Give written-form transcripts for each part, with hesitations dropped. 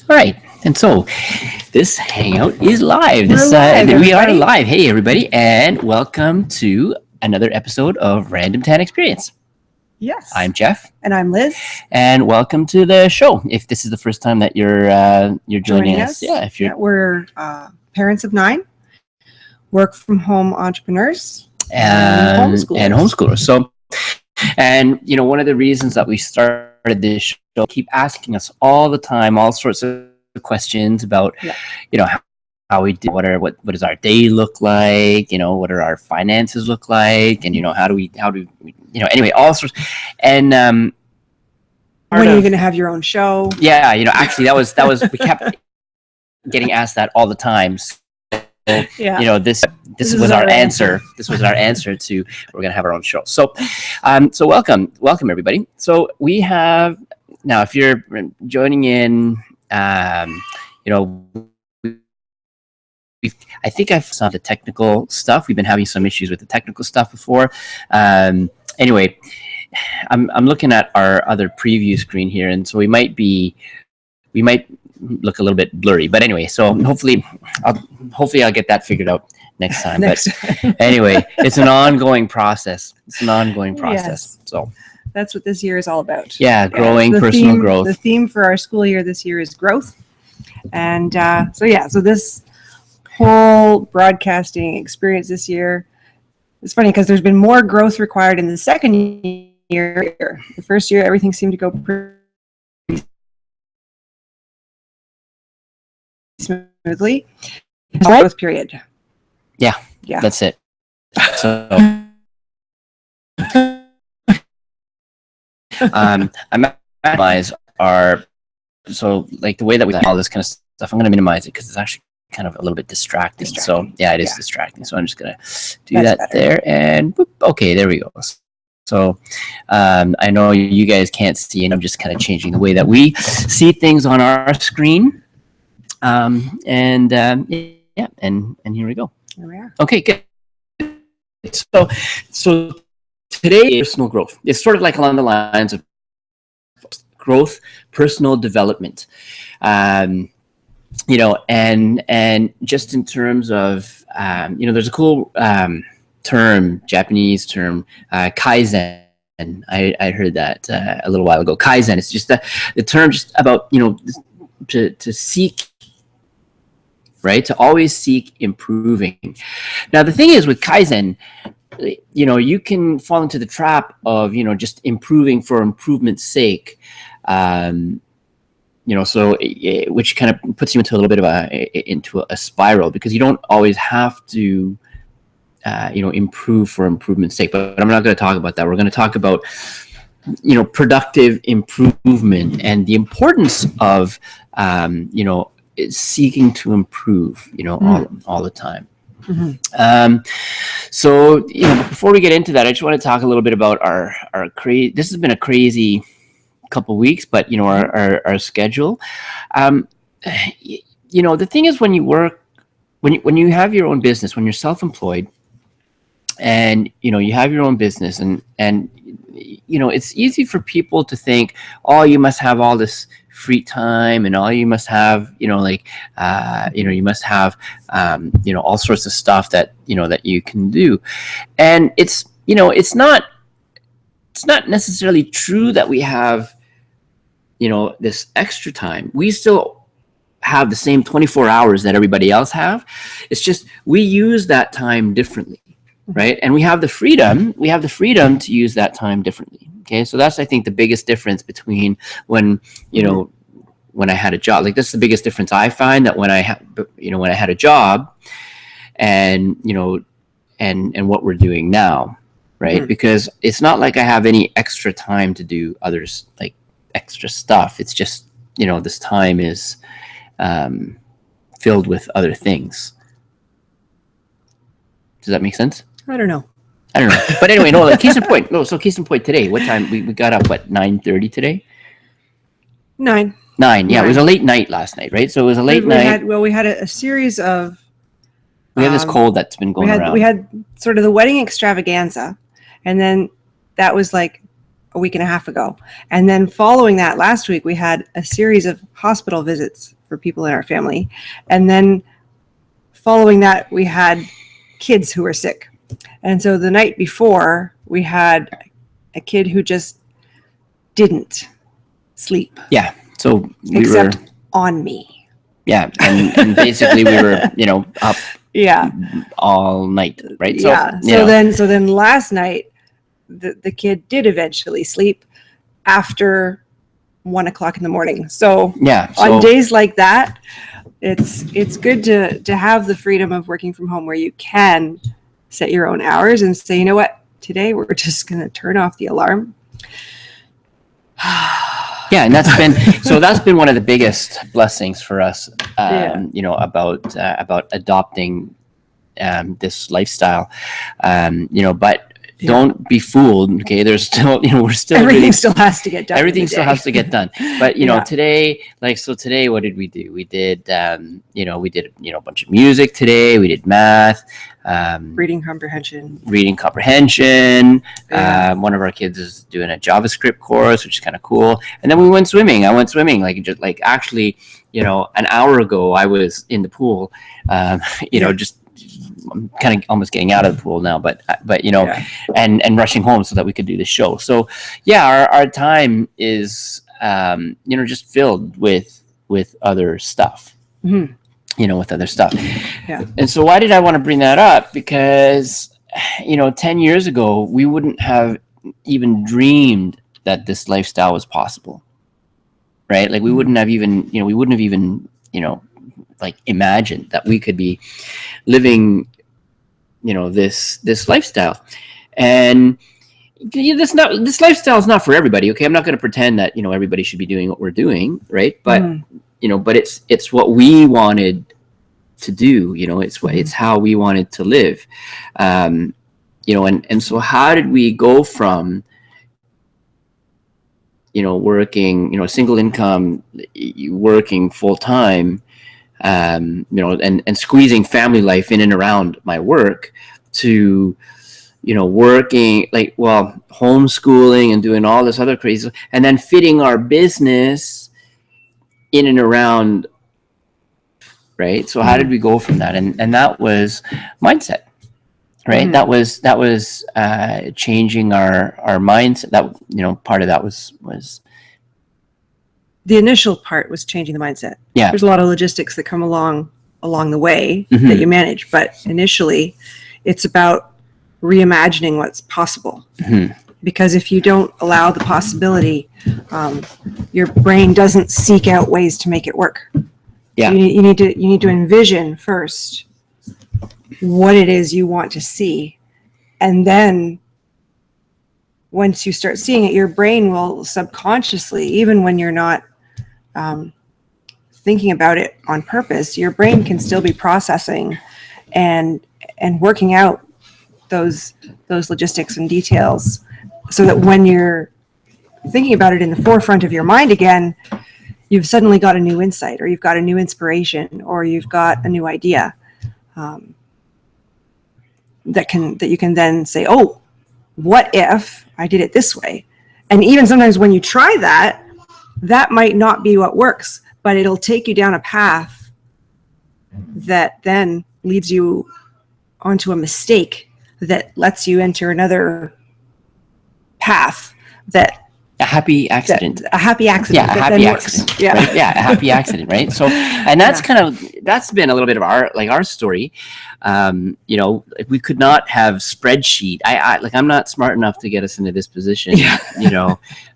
All right. And so this hangout is live. We're live, We are everybody. live. Hey, everybody, and welcome to another episode of Random Tan Experience. Yes. I'm Jeff, And I'm Liz. and welcome to the show. If this is the first time that you're joining us, if you're We're parents of 9, work from home entrepreneurs, and homeschoolers. homeschoolers. So, and one of the reasons that we started this show, keep asking us all the time, all sorts of questions about, how we do, what does our day look like? What do our finances look like? And how do we anyway, all sorts. And when are you going to have your own show? Yeah, actually that was we kept getting asked that all the time. So, this was our answer. This was our answer to we're going to have our own show. So, so welcome everybody. So we have now, if you're joining in, I think I've solved the technical stuff. We've been having some issues with the technical stuff before. Anyway, I'm looking at our other preview screen here, and so we might look a little bit blurry. But anyway, so hopefully I'll get that figured out next time. But anyway, it's an ongoing process. Yes. So that's what this year is all about. Yeah, growing, personal growth. The theme for our school year this year is growth. And so this whole broadcasting experience this year, it's funny because there's been more growth required in the second year. The first year, everything seemed to go pretty smoothly. Growth period. Yeah, that's it. So I'm minimize our like the way that we all this kind of stuff. I'm going to minimize it because it's actually kind of a little bit distracting. So yeah, it is distracting. So I'm just going to do that better. There, and boop, okay, there we go. So I know you guys can't see, and I'm just kind of changing the way that we see things on our screen. And here we go. There we are. Okay, good. So today, personal growth. It's sort of like along the lines of growth, personal development. And just in terms of, there's a cool term, Japanese term, Kaizen. And I heard that a little while ago. Kaizen. It's just the term just about, to seek, right? To always seek improving. Now, the thing is with Kaizen, you can fall into the trap of, just improving for improvement's sake. So which kind of puts you into a little bit of a spiral, because you don't always have to, improve for improvement's sake. But I'm not going to talk about that. We're going to talk about, productive improvement and the importance of, seeking to improve, all the time. Mm-hmm. So, before we get into that, I just want to talk a little bit about our this has been a crazy couple weeks, but our schedule. The thing is, when you work, when you have your own business, when you're self-employed, and you have your own business, and it's easy for people to think, oh, you must have all this free time, and all you must have, you must have, all sorts of stuff that that you can do, and it's not necessarily true that we have this extra time. We still have the same 24 hours that everybody else have. It's just we use that time differently, right? And we have the freedom to use that time differently. Okay, so that's, I think, the biggest difference between when I had a job. Like, that's the biggest difference I find, that when I had a job, and and what we're doing now, right? Because it's not like I have any extra time to do others, like extra stuff. It's just this time is filled with other things. Does that make sense? I don't know. But anyway, case in point. Case in point today. What time we got up? What, 9:30 today? 9. Yeah, 9. It was a late night last night, right? So it was a late night. We had a series of. We have this cold that's been going around. We had sort of the wedding extravaganza, and then that was like a week and a half ago. And then following that, last week, we had a series of hospital visits for people in our family. And then following that, we had kids who were sick. And so the night before, we had a kid who just didn't sleep. Yeah. So except on me. Yeah. And basically we were, up all night, right? So, yeah. So then last night, the kid did eventually sleep after 1 o'clock in the morning. So on days like that, it's good to have the freedom of working from home where you can set your own hours and say, you know what, today we're just going to turn off the alarm. Yeah, and that's been one of the biggest blessings for us, about adopting this lifestyle, but don't be fooled. Okay, there's still, we're still everything still has to get done. Everything still has to get done. But today, today, what did we do? We did, we did a bunch of music today. We did math, reading comprehension. One of our kids is doing a JavaScript course, which is kind of cool. And then we went swimming. I went swimming, actually, an hour ago I was in the pool, just. I'm kind of almost getting out of the pool now, but and rushing home so that we could do the show. So our time is just filled with other stuff. Mm-hmm. With other stuff. Yeah. And so why did I want to bring that up? Because 10 years ago we wouldn't have even dreamed that this lifestyle was possible. Right? Like we wouldn't have even imagined that we could be living this lifestyle. And this lifestyle is not for everybody. Okay, I'm not going to pretend that everybody should be doing what we're doing, right? But but it's what we wanted to do. It's how we wanted to live. And so how did we go from working single income, working full time, and squeezing family life in and around my work to, working homeschooling and doing all this other crazy stuff, and then fitting our business in and around, right? So how did we go from that? And that was mindset, right? Mm-hmm. That was changing our mindset. That, part of that was the initial part was changing the mindset. Yeah. There's a lot of logistics that come along the way that you manage, but initially it's about reimagining what's possible. Mm-hmm. Because if you don't allow the possibility, your brain doesn't seek out ways to make it work. Yeah. So you need to envision first what it is you want to see, and then once you start seeing it, your brain will subconsciously, even when you're not thinking about it on purpose, your brain can still be processing and working out those logistics and details, so that when you're thinking about it in the forefront of your mind again, you've suddenly got a new insight, or you've got a new inspiration, or you've got a new idea that you can then say, oh, what if I did it this way? And even sometimes when you try that might not be what works, but it'll take you down a path that then leads you onto a mistake that lets you enter another path a happy accident. Yeah, a happy accident. Yeah. Right? Yeah, a happy accident, right? So, and that's that's been a little bit of our story. We could not have spreadsheet. I'm not smart enough to get us into this position,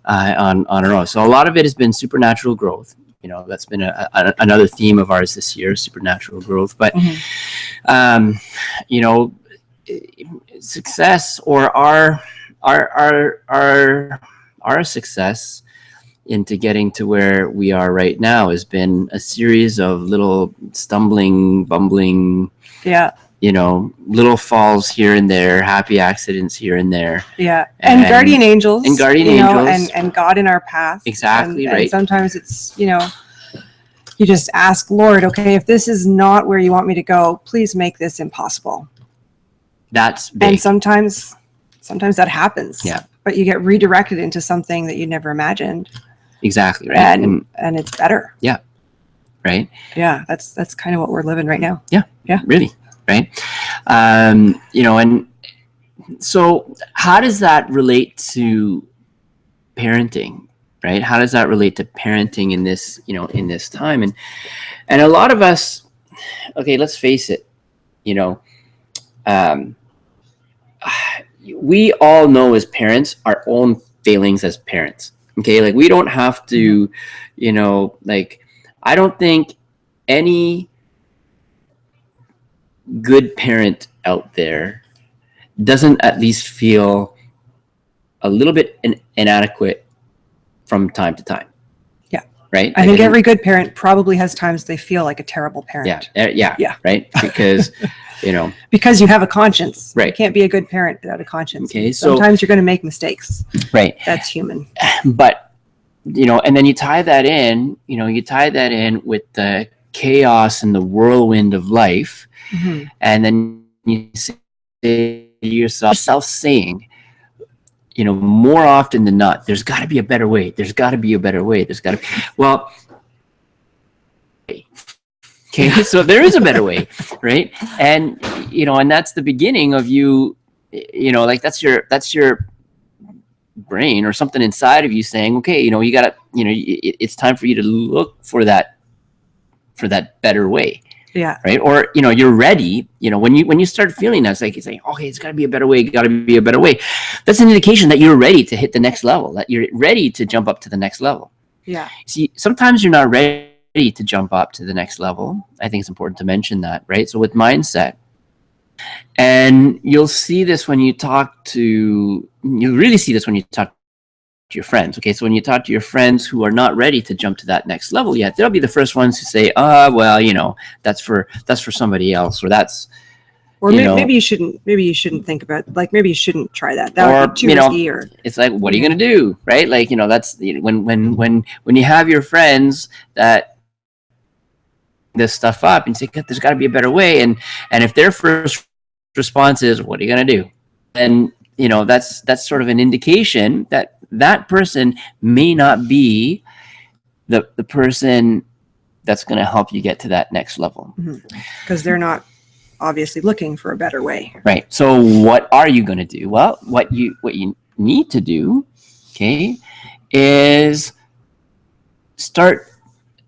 on our own. So a lot of it has been supernatural growth. That's been another theme of ours this year, supernatural growth. But, success, or our success into getting to where we are right now has been a series of little stumbling, bumbling, little falls here and there, happy accidents here and there. Yeah. And guardian angels. And guardian angels. And God in our path. Exactly, right. And sometimes it's, you just ask, Lord, okay, if this is not where you want me to go, please make this impossible. That's big. And sometimes that happens. Yeah. but you get redirected into something that you never imagined. Exactly. Right. And it's better. Yeah. Right. Yeah. That's kind of what we're living right now. Yeah. Yeah. Really. Right. You know, and so how does that relate to parenting? Right. How does that relate to parenting in this, you know, in this time? And a lot of us, okay, let's face it, you know, we all know as parents our own failings as parents. Okay. Like we don't have to, you know, like I don't think any good parent out there doesn't at least feel a little bit inadequate from time to time. Yeah. Right. I think every good parent probably has times they feel like a terrible parent. Yeah. Right. Because, you know, because you have a conscience. Right. You can't be a good parent without a conscience. Okay. So sometimes you're going to make mistakes. Right. That's human. But, you know, and then you tie that in with the chaos and the whirlwind of life. Mm-hmm. And then you say to yourself saying, you know, more often than not, there's got to be a better way. There's got to be a better way. Well, okay, so there is a better way, right? And, you know, and that's the beginning of you know, like that's your brain or something inside of you saying, okay, you know, you gotta, you know, it's time for you to look for that better way. Yeah. Right. Or, you know, you're ready, you know, when you start feeling that, it's like, okay, it's gotta be a better way. Gotta be a better way. That's an indication that you're ready to hit the next level, that you're ready to jump up to the next level. Yeah. See, sometimes you're not ready to jump up to the next level. I think it's important to mention that, right? So with mindset, and you'll see this when you really see this when you talk to your friends. Okay, so when you talk to your friends who are not ready to jump to that next level yet, they'll be the first ones who say, well, you know, that's for somebody else, or that's, or maybe you shouldn't think about, like, maybe you shouldn't try that. That would be too risky. Or it's like, what are you gonna do, right? Like, you know, that's when you have your friends that this stuff up and say, there's got to be a better way, and if their first response is, what are you gonna do? And, you know, that's sort of an indication that person may not be the person that's going to help you get to that next level, because they're not obviously looking for a better way. Right. So what are you going to do? Well, what you need to do, okay, is start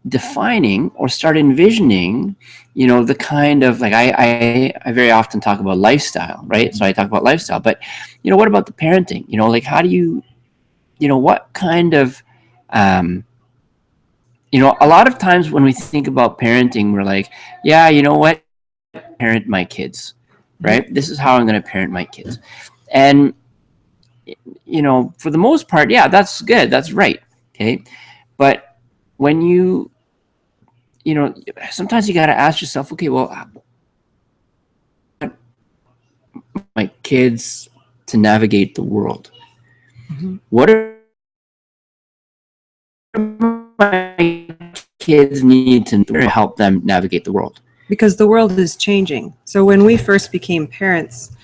defining or start envisioning, you know, the kind of, like, I very often talk about lifestyle, right? So I talk about lifestyle, but, you know, what about the parenting? You know, like, how do you know, what kind of, you know, a lot of times when we think about parenting, we're like, yeah, you know what, parent my kids, right? This is how I'm going to parent my kids. And, you know, for the most part, yeah, that's good. That's right. Okay. But when you know, sometimes you got to ask yourself, okay, well, my kids to navigate the world. What are my kids need to help them navigate the world? Because the world is changing. So when we first became parents,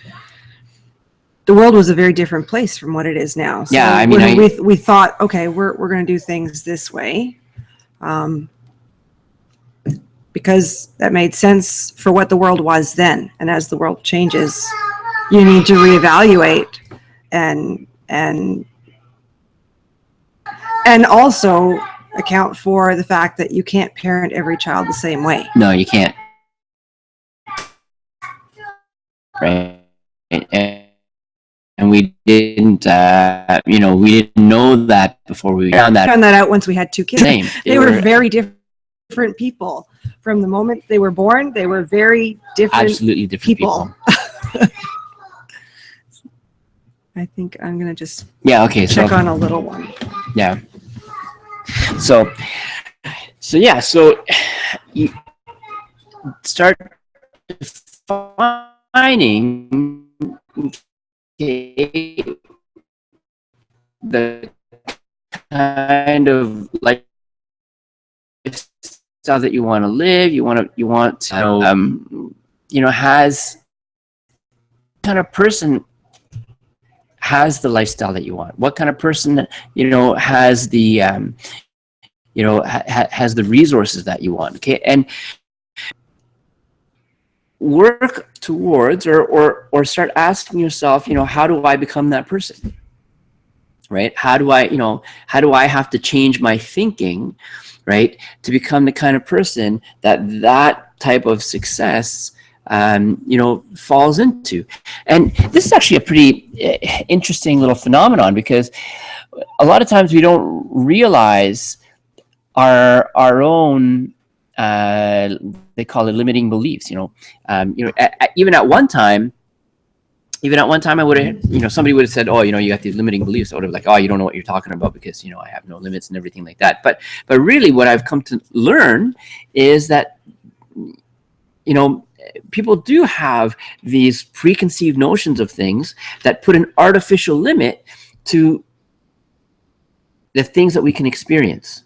the world was a very different place from what it is now. So yeah, I mean, we thought, okay, we're going to do things this way, because that made sense for what the world was then. And as the world changes, you need to reevaluate and also account for the fact that you can't parent every child the same way. No, you can't. Right. And we didn't, you know, we didn't know that before we found that out once we had two kids. Same. They were very different people. From the moment they were born, they were very different. Absolutely different people. I think I'm going to just check on a little one. Yeah. So you start defining the kind of lifestyle that you want to live. You want to, you know, has kind of person has the lifestyle that you want? What kind of person, has the, has the resources that you want? Okay. And work towards or start asking yourself, how do I become that person? Right? How do I have to change my thinking, right, to become the kind of person that type of success falls into? And this is actually a pretty interesting little phenomenon, because a lot of times we don't realize our own they call it limiting beliefs. Even at one time I would have, somebody would have said, oh, you got these limiting beliefs. I would have like, oh, you don't know what you're talking about, because, I have no limits and everything like that. But really what I've come to learn is that, people do have these preconceived notions of things that put an artificial limit to the things that we can experience.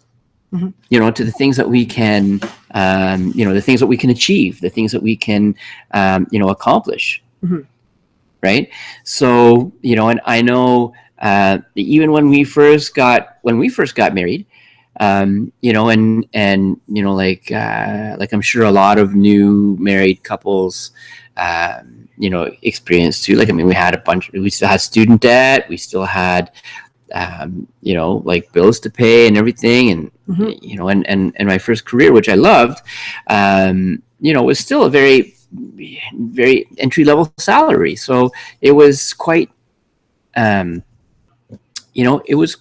Mm-hmm. To the things that we can, the things that we can achieve, the things that we can, accomplish. Mm-hmm. Right. So, and I know, even when we first got married, like I'm sure a lot of new married couples, experience too. Like, I mean, we still had student debt. We still had, like bills to pay and everything. And, mm-hmm. And my first career, which I loved, was still a very, very entry level salary. So it was quite, it was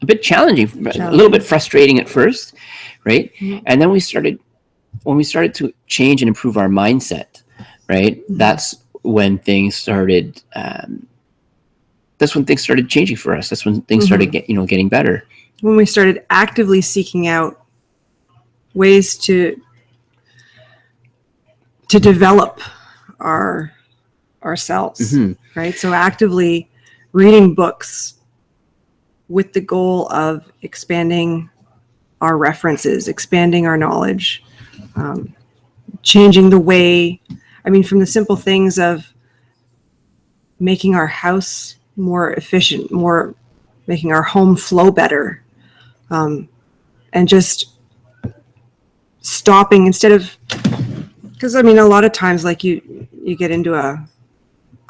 a bit challenging, a little bit frustrating at first. Right. Mm-hmm. And then when we started to change and improve our mindset, right. Mm-hmm. That's when things started, changing for us. That's when things started getting better. When we started actively seeking out ways to develop ourselves, mm-hmm. right? So actively reading books with the goal of expanding our references, expanding our knowledge, changing the way, from the simple things of making our house more efficient, making our home flow better, and just stopping instead of, because a lot of times, like you get into a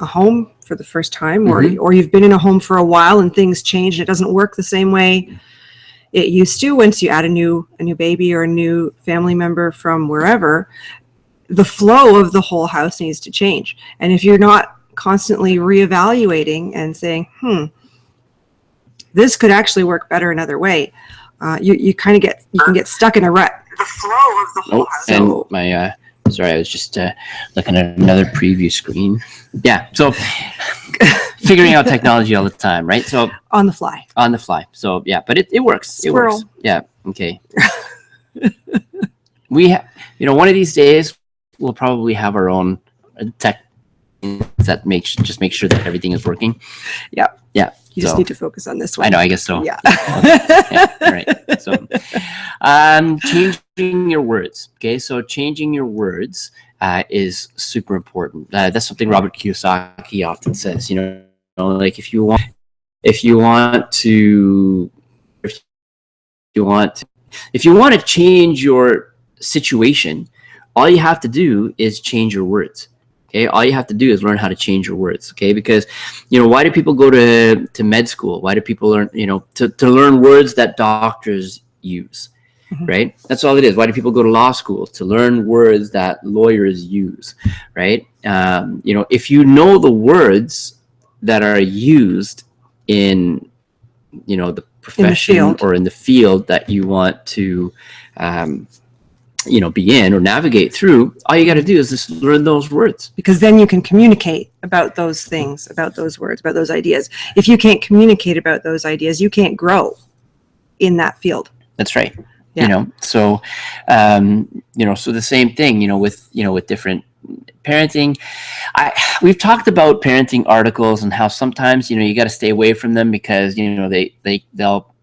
home for the first time, mm-hmm. or you've been in a home for a while and things change and it doesn't work the same way it used to. Once you add a new baby or a new family member from wherever, the flow of the whole house needs to change. And if you're not constantly reevaluating and saying, this could actually work better another way, you can get stuck in a rut. The flow of the whole house. And my sorry, I was just looking at another preview screen. Yeah, so figuring out technology all the time, right? So on the fly. So yeah, but it works. Squirrel. It works. Yeah. Okay. We have, one of these days we'll probably have our own tech that make sure that everything is working. Yeah. Yeah. You just need to focus on this one. I know, I guess so. Yeah. Yeah, right. So, changing your words. Okay. So changing your words is super important. That's something Robert Kiyosaki often says, like if you want to change your situation, all you have to do is change your words. Okay, all you have to do is learn how to change your words. Okay, because why do people go to med school? Why do people learn to learn words that doctors use? Mm-hmm. Right? That's all it is. Why do people go to law school? To learn words that lawyers use. Right? If you know the words that are used in the profession or in the field that you want to be in or navigate through, all you got to do is just learn those words. Because then you can communicate about those things, about those words, about those ideas. If you can't communicate about those ideas, you can't grow in that field. That's right. Yeah. So the same thing, with different parenting. We've talked about parenting articles and how sometimes, you got to stay away from them because, they'll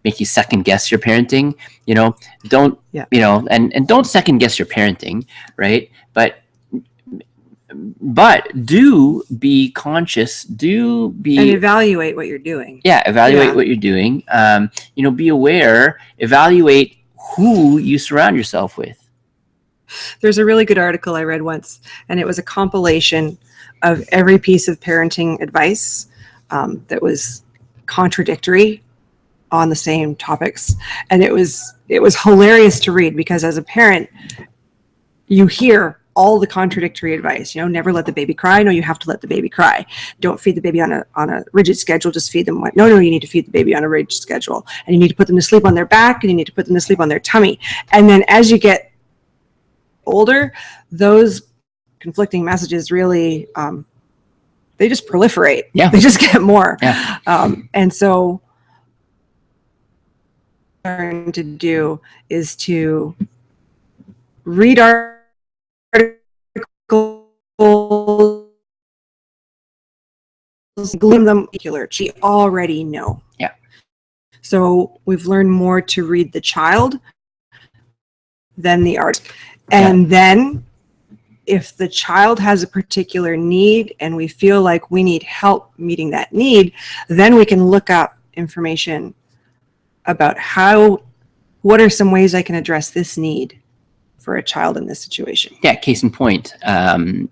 make you second guess your parenting, don't, and don't second guess your parenting. Right. But but do be conscious, and be evaluate what you're doing. evaluate Yeah. what you're doing. Be aware, evaluate who you surround yourself with. There's a really good article I read once, and it was a compilation of every piece of parenting advice that was contradictory on the same topics, and it was hilarious to read, because as a parent, you hear all the contradictory advice. Never let the baby cry. No, you have to let the baby cry. Don't feed the baby on a rigid schedule. Just feed them. No, you need to feed the baby on a rigid schedule, and you need to put them to sleep on their back, and you need to put them to sleep on their tummy. And then as you get older, those conflicting messages really they just proliferate. Yeah. They just get more. Yeah. And so what I learned to do is to read articles, glean them particular. She already know. Yeah. So we've learned more to read the child than the art. And then if the child has a particular need and we feel like we need help meeting that need, then we can look up information about what are some ways I can address this need for a child in this situation. Yeah. Case in point, have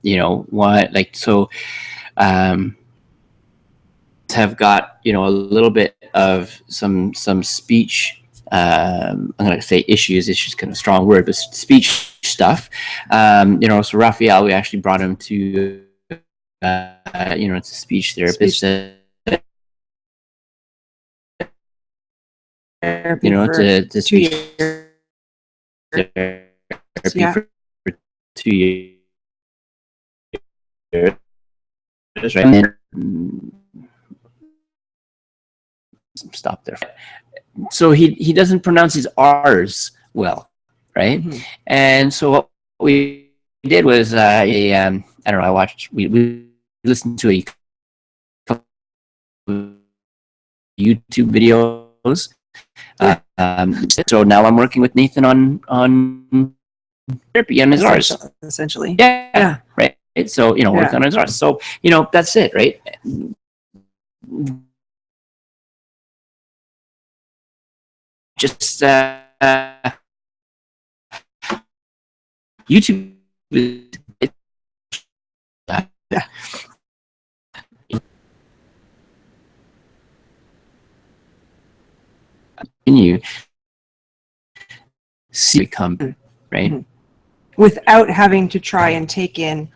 got, a little bit of some speech, I'm going to say issues kind of a strong word, but speech stuff. So Raphael, we actually brought him to, it's a speech therapist. To for 2 years. Yeah. For 2 years, right? Stop there. So he doesn't pronounce his R's well, right? Mm-hmm. And so what we did was I watched, we listened to a couple of YouTube videos. So now I'm working with Nathan on therapy on his R's. Essentially. Yeah. Right. So, work on his R's. So, that's it, right? Just YouTube. You see it come, right? Mm-hmm. Without having to try and take in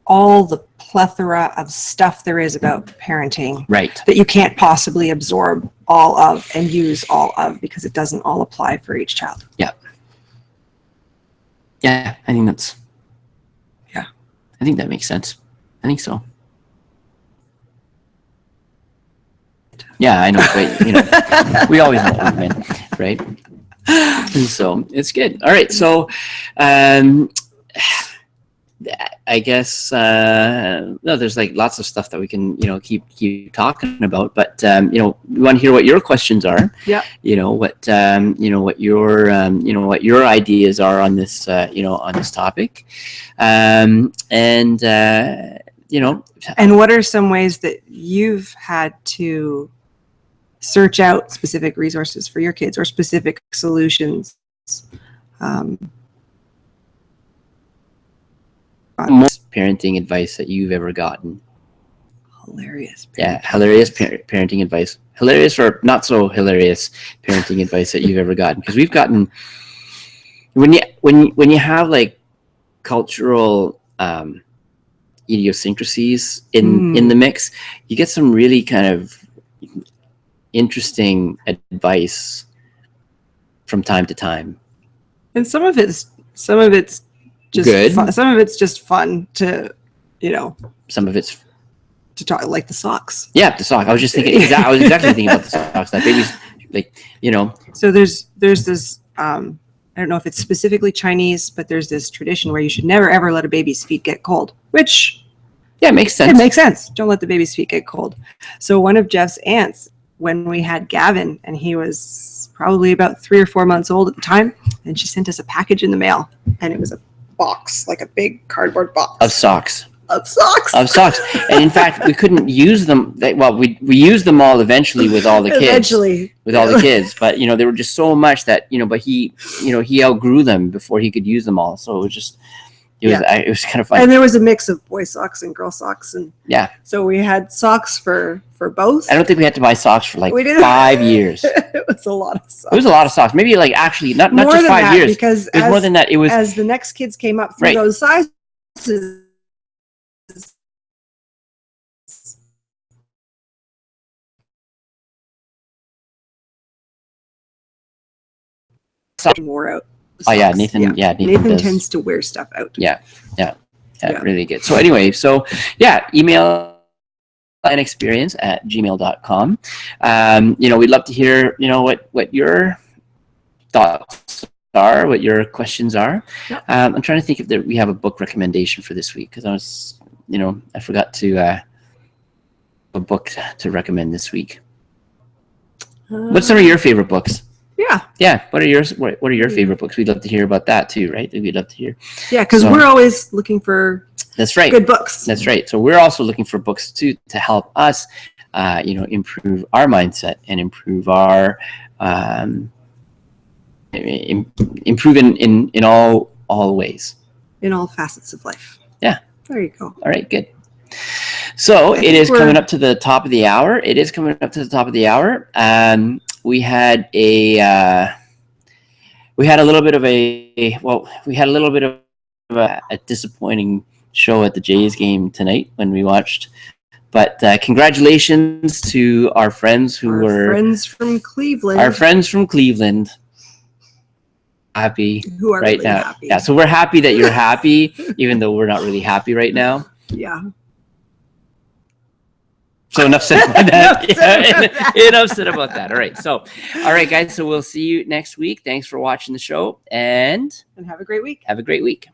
all the plethora of stuff there is about parenting, right? That you can't possibly absorb all of and use all of, because it doesn't all apply for each child. Yeah. Yeah, I think that's. Yeah. I think that makes sense. I think so. Yeah, I know. But, we always know what we meant, right? And so it's good. All right. So, I guess no, there's lots of stuff that we can keep talking about, but we want to hear what your questions are. Yeah. What your ideas are on this on this topic, and what are some ways that you've had to search out specific resources for your kids or specific solutions? Most parenting advice that you've ever gotten? Hilarious. Hilarious parenting advice. Hilarious or not so hilarious parenting advice that you've ever gotten? Because we've gotten, when you have cultural idiosyncrasies in the mix, you get some really kind of interesting advice from time to time. And some of it's just good. Fun. Some of it's just fun to, some of it's to talk, like the socks. Yeah, the sock. I was just thinking. I was exactly thinking about the socks. That baby's So there's this. I don't know if it's specifically Chinese, but there's this tradition where you should never ever let a baby's feet get cold. Which, it makes sense. It makes sense. Don't let the baby's feet get cold. So one of Jeff's aunts, when we had Gavin, and he was probably about 3 or 4 months old at the time, and she sent us a package in the mail, and it was a box, like a big cardboard box of socks. of socks. Of socks. And in fact, we couldn't use them. Well, we used them all eventually with all the kids. Eventually. With all the kids. But, there were just so much that, but he outgrew them before he could use them all. So it was just, it was kind of fun. And there was a mix of boy socks and girl socks. And yeah. So we had socks for both. I don't think we had to buy socks for like We didn't. 5 years. It was a lot of socks. It was a lot of socks. Maybe like actually not More just than 5 that, years. because it was more than that. It was as the next kids came up through Right. those sizes. Wore out. Oh yeah, socks. Nathan. Yeah, Nathan does. tends to wear stuff out. Yeah. Yeah. Really good. So anyway, email anexperience@gmail.com. We'd love to hear, what your thoughts are, what your questions are. Yep. I'm trying to think if we have a book recommendation for this week, because I was, I forgot to a book to recommend this week. What's some of your favorite books? Yeah. What are yours? What are your favorite books? We'd love to hear about that too, right? We'd love to hear. Yeah, because we're always looking for That's right. good books. That's right. So we're also looking for books too to help us, improve our mindset and improve our, improve in all ways. In all facets of life. Yeah. There you go. All right. Good. So it is coming up to the top of the hour. We had a little bit of a disappointing show at the Jays game tonight when we watched. But congratulations to our friends friends from Cleveland. Our friends from Cleveland. Happy who are right really now. happy. Yeah, so we're happy that you're happy, even though we're not really happy right now. Yeah. So enough said about that. Enough said about that. All right, guys. So we'll see you next week. Thanks for watching the show, and have a great week. Have a great week.